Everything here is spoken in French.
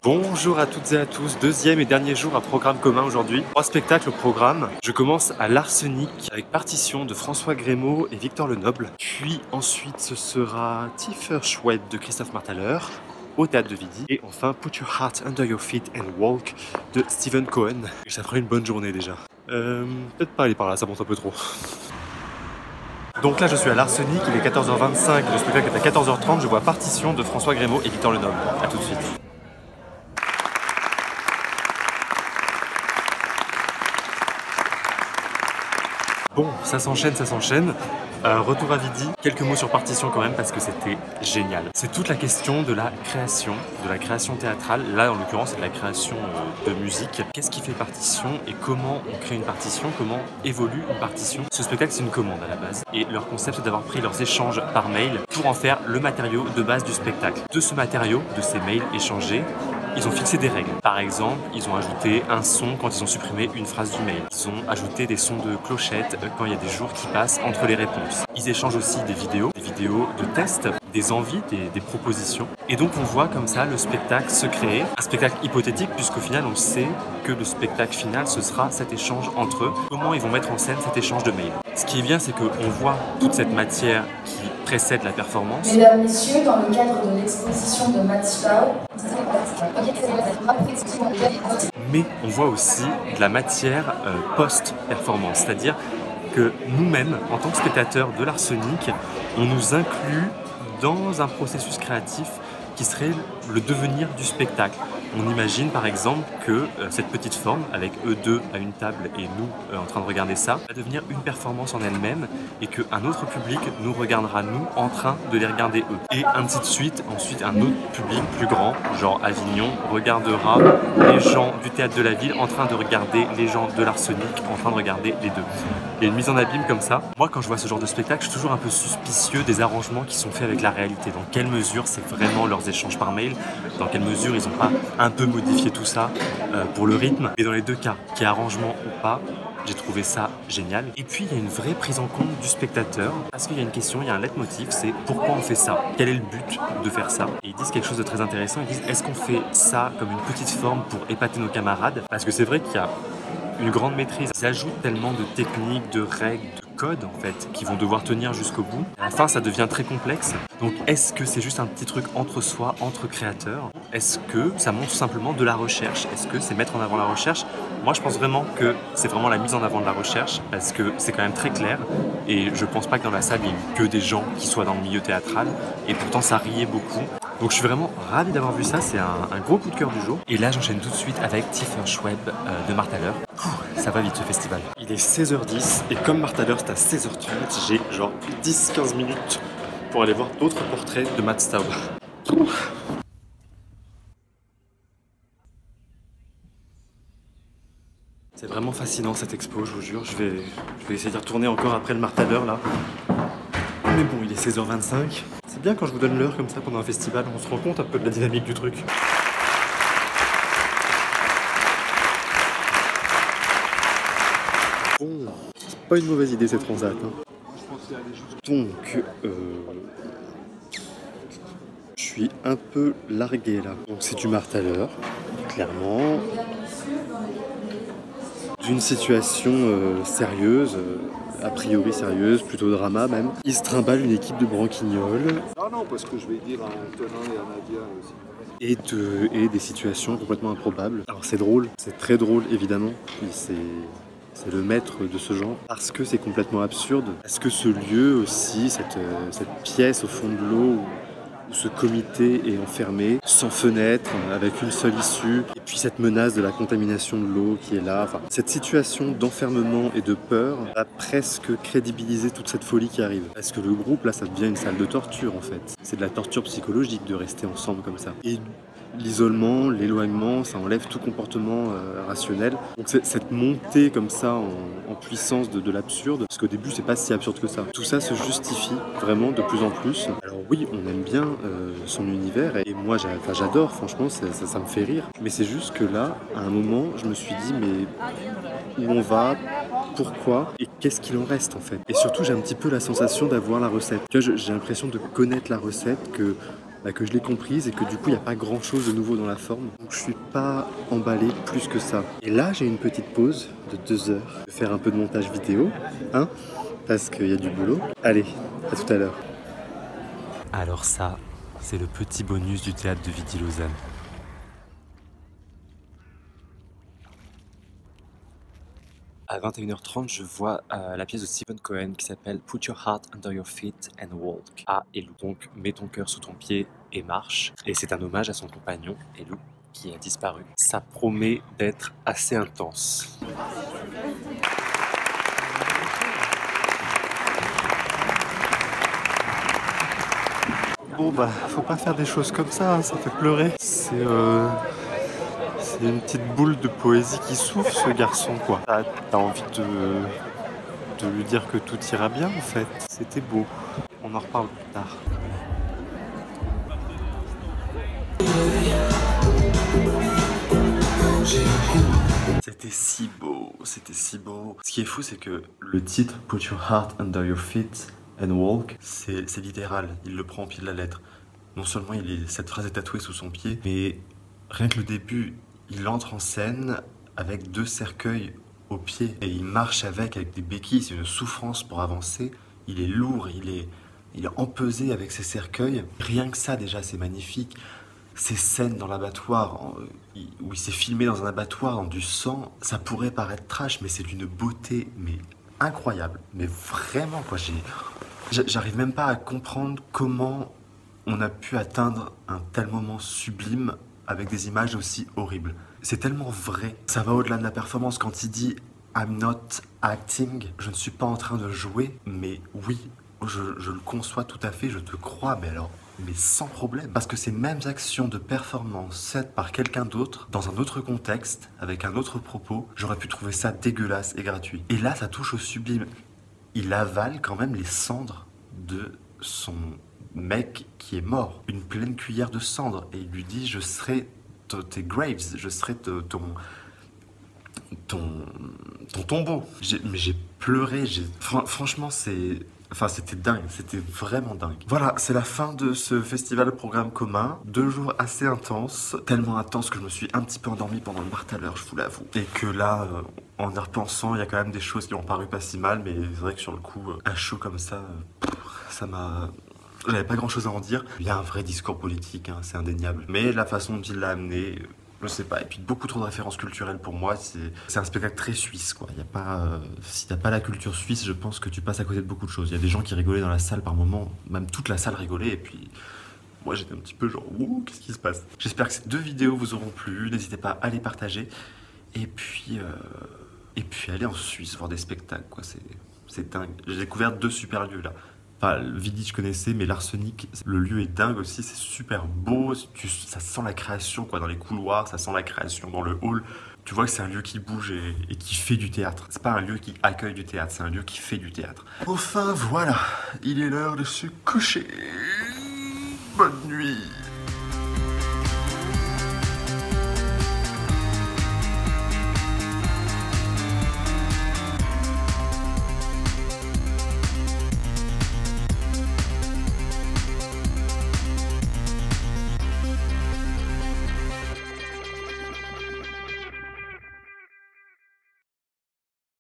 Bonjour à toutes et à tous, deuxième et dernier jour à programme commun aujourd'hui. 3 spectacles au programme. Je commence à l'Arsenic avec partition de François Grémaud et Victor Lenoble. Puis ensuite ce sera Tiffer Chouette de Christophe Marthaler au Théâtre de Vidy. Et enfin Put Your Heart Under Your Feet and Walk de Stephen Cohen. Et ça fera une bonne journée déjà. Peut-être pas aller par là, ça monte un peu trop. Donc là je suis à l'Arsenic, il est 14h25, le spectacle est à 14h30, je vois partition de François Grémaud et Victor Lenoble. A tout de suite. Bon, ça s'enchaîne, ça s'enchaîne. Retour à Vidy, quelques mots sur partition quand même parce que c'était génial. C'est toute la question de la création théâtrale. Là en l'occurrence c'est de la création de musique. Qu'est-ce qui fait partition et comment on crée une partition, comment évolue une partition. Ce spectacle c'est une commande à la base et leur concept c'est d'avoir pris leurs échanges par mail pour en faire le matériau de base du spectacle. De ce matériau, de ces mails échangés, ils ont fixé des règles. Par exemple, ils ont ajouté un son quand ils ont supprimé une phrase du mail. Ils ont ajouté des sons de clochette quand il y a des jours qui passent entre les réponses. Ils échangent aussi des vidéos de tests, des envies, des propositions. Et donc on voit comme ça le spectacle se créer. Un spectacle hypothétique puisqu'au final on sait que le spectacle final ce sera cet échange entre eux. Comment ils vont mettre en scène cet échange de mails. Ce qui est bien c'est qu'on voit toute cette matière qui précède la performance. Mesdames, Messieurs, dans le cadre de l'exposition de Max Flau, mais on voit aussi de la matière post-performance, c'est-à-dire que nous-mêmes, en tant que spectateurs de l'Arsenic, on nous inclut dans un processus créatif qui serait le devenir du spectacle. On imagine par exemple que cette petite forme, avec eux deux à une table et nous en train de regarder ça, va devenir une performance en elle-même et qu'un autre public nous regardera nous en train de les regarder eux. Et ainsi de suite, ensuite un autre public plus grand, genre Avignon, regardera les gens du Théâtre de la Ville en train de regarder les gens de l'Arsenic en train de regarder les deux. Il y a une mise en abîme comme ça. Moi quand je vois ce genre de spectacle, je suis toujours un peu suspicieux des arrangements qui sont faits avec la réalité. Dans quelle mesure c'est vraiment leurs échanges par mail, dans quelle mesure ils n'ont pas un peu modifier tout ça pour le rythme. Et dans les deux cas, qu'il y ait arrangement ou pas, j'ai trouvé ça génial. Et puis il y a une vraie prise en compte du spectateur parce qu'il y a une question, il y a un leitmotiv, c'est pourquoi on fait ça? Quel est le but de faire ça? Et ils disent quelque chose de très intéressant, ils disent est-ce qu'on fait ça comme une petite forme pour épater nos camarades? Parce que c'est vrai qu'il y a une grande maîtrise. Ils ajoutent tellement de techniques, de règles, de codes en fait, qui vont devoir tenir jusqu'au bout. À la fin, ça devient très complexe. Donc, est-ce que c'est juste un petit truc entre soi, entre créateurs? Est-ce que ça montre tout simplement de la recherche? Est-ce que c'est mettre en avant la recherche? Moi, je pense vraiment que c'est vraiment la mise en avant de la recherche parce que c'est quand même très clair et je pense pas que dans la salle, il y ait que des gens qui soient dans le milieu théâtral et pourtant, ça riait beaucoup. Donc, je suis vraiment ravi d'avoir vu ça. C'est un gros coup de cœur du jour. Et là, j'enchaîne tout de suite avec Tiffer Chouette de Marthaler. Ça va vite ce festival. Il est 16h10 et comme Marthaler c'est à 16h30, j'ai genre 10-15 minutes pour aller voir d'autres portraits de Matt Staub. C'est vraiment fascinant cette expo, je vous jure. Je vais essayer de retourner encore après le Marthaler là. Mais bon, il est 16h25. C'est bien quand je vous donne l'heure comme ça pendant un festival, on se rend compte un peu de la dynamique du truc. Bon, c'est pas une mauvaise idée cette transat. Hein. Donc, je suis un peu largué là. Donc c'est du Marthaler, clairement. D'une situation sérieuse, a priori sérieuse, plutôt drama même. Il se trimballe une équipe de branquignoles. Non, parce que je vais dire à Antonin et à Nadia aussi. Et des situations complètement improbables. Alors c'est drôle, c'est très drôle évidemment. C'est le maître de ce genre, parce que c'est complètement absurde. Parce que ce lieu aussi, cette pièce au fond de l'eau, où ce comité est enfermé, sans fenêtre, avec une seule issue, et puis cette menace de la contamination de l'eau qui est là. Enfin, cette situation d'enfermement et de peur va presque crédibiliser toute cette folie qui arrive. Parce que le groupe, là, ça devient une salle de torture, en fait. C'est de la torture psychologique de rester ensemble comme ça. Et l'isolement, l'éloignement, ça enlève tout comportement rationnel. Donc cette montée comme ça en puissance de l'absurde, parce qu'au début c'est pas si absurde que ça. Tout ça se justifie vraiment de plus en plus. Alors oui, on aime bien son univers et moi j'adore, franchement ça me fait rire. Mais c'est juste que là, à un moment, je me suis dit mais où on va, pourquoi et qu'est-ce qu'il en reste en fait. Et surtout j'ai un petit peu la sensation d'avoir la recette. J'ai l'impression de connaître la recette, que que je l'ai comprise et que du coup il n'y a pas grand chose de nouveau dans la forme. Donc je suis pas emballé plus que ça. Et là j'ai une petite pause de 2 heures. Je vais faire un peu de montage vidéo, hein, parce qu'il y a du boulot. Allez, à tout à l'heure. Alors ça, c'est le petit bonus du théâtre de Vidi-Lausanne. À 21h30, je vois la pièce de Stephen Cohen qui s'appelle Put Your Heart Under Your Feet and Walk. Ah, Elou. Donc, mets ton cœur sous ton pied et marche. Et c'est un hommage à son compagnon, Elou, qui a disparu. Ça promet d'être assez intense. Bon bah, faut pas faire des choses comme ça, hein, ça fait pleurer. C'est une petite boule de poésie qui souffle, ce garçon, quoi. T'as envie de lui dire que tout ira bien, en fait. C'était beau. On en reparle plus tard. C'était si beau, c'était si beau. Ce qui est fou, c'est que le titre Put Your Heart Under Your Feet and Walk, c'est littéral. Il le prend au pied de la lettre. Non seulement cette phrase est tatouée sous son pied, mais rien que le début, il entre en scène avec 2 cercueils au pied et il marche avec des béquilles. C'est une souffrance pour avancer. Il est lourd, il est empesé avec ses cercueils. Rien que ça, déjà, c'est magnifique. Ces scènes dans l'abattoir, où il s'est filmé dans un abattoir, dans du sang, ça pourrait paraître trash, mais c'est d'une beauté mais incroyable. Mais vraiment, quoi, j'arrive même pas à comprendre comment on a pu atteindre un tel moment sublime avec des images aussi horribles. C'est tellement vrai. Ça va au-delà de la performance quand il dit « I'm not acting », je ne suis pas en train de jouer, mais oui, je le conçois tout à fait, je te crois, mais sans problème. Parce que ces mêmes actions de performance faites par quelqu'un d'autre, dans un autre contexte, avec un autre propos, j'aurais pu trouver ça dégueulasse et gratuit. Et là, ça touche au sublime. Il avale quand même les cendres de son mec qui est mort. Une pleine cuillère de cendres. Et il lui dit, je serai tes graves, je serai ton tombeau. Mais j'ai pleuré, franchement, c'était dingue, c'était vraiment dingue. Voilà, c'est la fin de ce festival programme commun. 2 jours assez intenses, tellement intenses que je me suis un petit peu endormi pendant le martaleur, je vous l'avoue. Et que là, en y repensant, il y a quand même des choses qui ont paru pas si mal, mais c'est vrai que sur le coup, à chaud comme ça, ça m'a... J'avais pas grand chose à en dire. Il y a un vrai discours politique, hein, c'est indéniable. Mais la façon dont il l'a amené... Je sais pas, et puis beaucoup trop de références culturelles pour moi, c'est un spectacle très suisse, quoi. Y a pas, si t'as pas la culture suisse, je pense que tu passes à côté de beaucoup de choses. Il y a des gens qui rigolaient dans la salle par moments, même toute la salle rigolait, et puis moi j'étais un petit peu genre, ouh, qu'est-ce qui se passe? J'espère que ces 2 vidéos vous auront plu, n'hésitez pas à les partager, et puis aller en Suisse voir des spectacles, quoi, c'est dingue. J'ai découvert 2 super lieux là. Enfin, le Vidi, je connaissais, mais l'Arsenic, le lieu est dingue aussi, c'est super beau, ça sent la création, quoi, dans les couloirs, ça sent la création dans le hall. Tu vois que c'est un lieu qui bouge et qui fait du théâtre. C'est pas un lieu qui accueille du théâtre, c'est un lieu qui fait du théâtre. Enfin, voilà, il est l'heure de se coucher. Bonne nuit.